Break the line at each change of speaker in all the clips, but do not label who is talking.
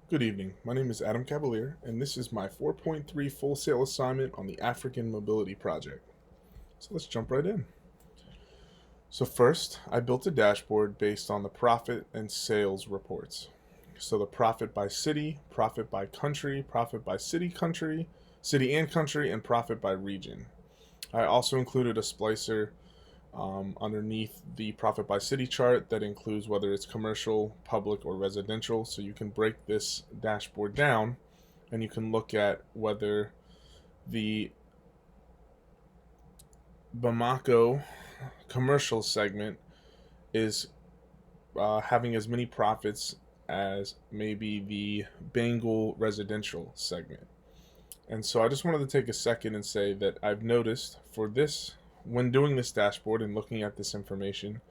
Good evening. My name is Adam Cavaliere, and this is my 4.3 full sail assignment on the African Mobility Project. So let's jump right in. So, first, I built a dashboard based on the profit and sales reports. So, the profit by city, profit by country, profit by city and country, and profit by region. I also included a splicer underneath the profit by city chart that includes whether it's commercial, public, or residential. So you can break this dashboard down and you can look at whether the Bamako commercial segment is having as many profits as maybe the Bengal residential segment. And so I just wanted to take a second and say that I've noticed for this, when doing this dashboard and looking at this information,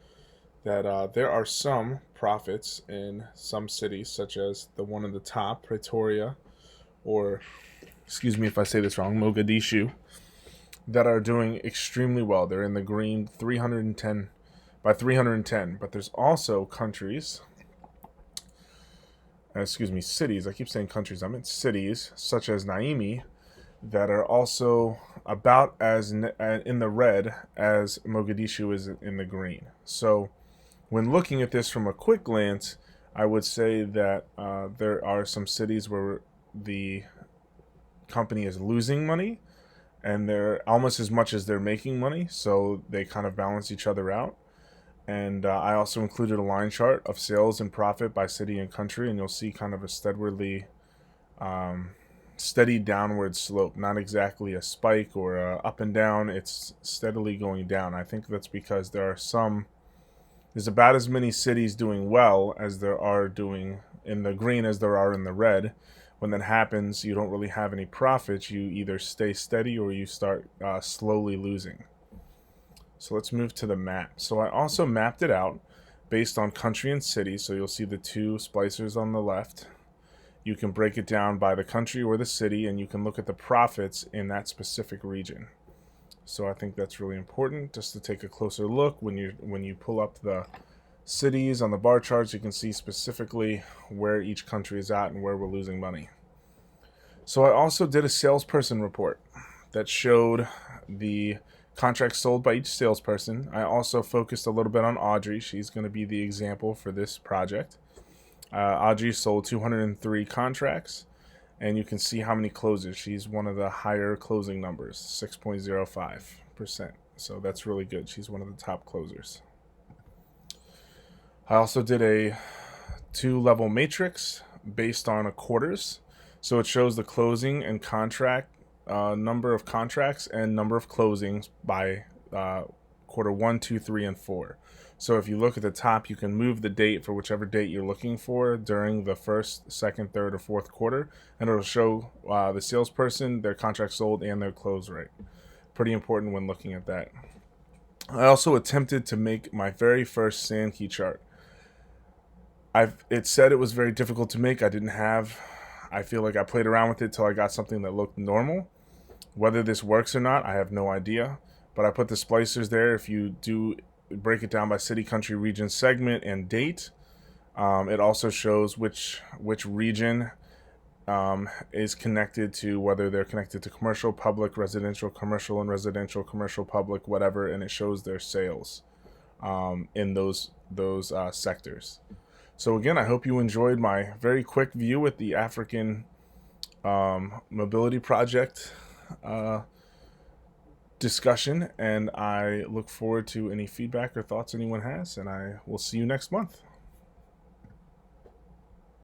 that there are some profits in some cities, such as the one at the top, Pretoria, or excuse me if I say this wrong, Mogadishu, that are doing extremely well. They're in the green 310 by 310. But there's also countries, cities. I keep saying countries, I meant cities, such as Naimi, that are also about as in the red as Mogadishu is in the green. So when looking at this from a quick glance, I would say that there are some cities where the company is losing money and they're almost as much as they're making money, so they kind of balance each other out. And I also included a line chart of sales and profit by city and country, and you'll see kind of a steady downward slope, not exactly a spike or a up and down. It's steadily going down. I think that's because there's about as many cities doing well as there are doing in the green as there are in the red. When that happens, you don't really have any profits. You either stay steady or you start slowly losing. So let's move to the map. So I also mapped it out based on country and city. So you'll see the two splicers on the left. You can break it down by the country or the city, and you can look at the profits in that specific region. So I think that's really important just to take a closer look. When you pull up the cities on the bar charts, you can see specifically where each country is at and where we're losing money. So I also did a salesperson report that showed the contracts sold by each salesperson. I also focused a little bit on Audrey. She's going to be the example for this project. Audrey sold 203 contracts, and you can see how many closes. She's one of the higher closing numbers, 6.05%. So that's really good. She's one of the top closers. I also did a 2-level matrix based on quarters. So it shows the closing and contract number of contracts and number of closings by quarter 1, 2, 3, and 4. So if you look at the top, you can move the date for whichever date you're looking for during the first, second, third, or fourth quarter, and it'll show the salesperson, their contract sold, and their close rate. Pretty important when looking at that. I also attempted to make my very first Sankey chart. It said it was very difficult to make. I feel like I played around with it till I got something that looked normal. Whether this works or not, I have no idea. But I put the splicers there. If you do break it down by city, country, region, segment, and date, it also shows which region is connected to, whether they're connected to commercial, public, residential, commercial, and residential, commercial, public, whatever, and it shows their sales in those sectors. So again, I hope you enjoyed my very quick view with the African Mobility Project discussion, and I look forward to any feedback or thoughts anyone has, and I will see you next month.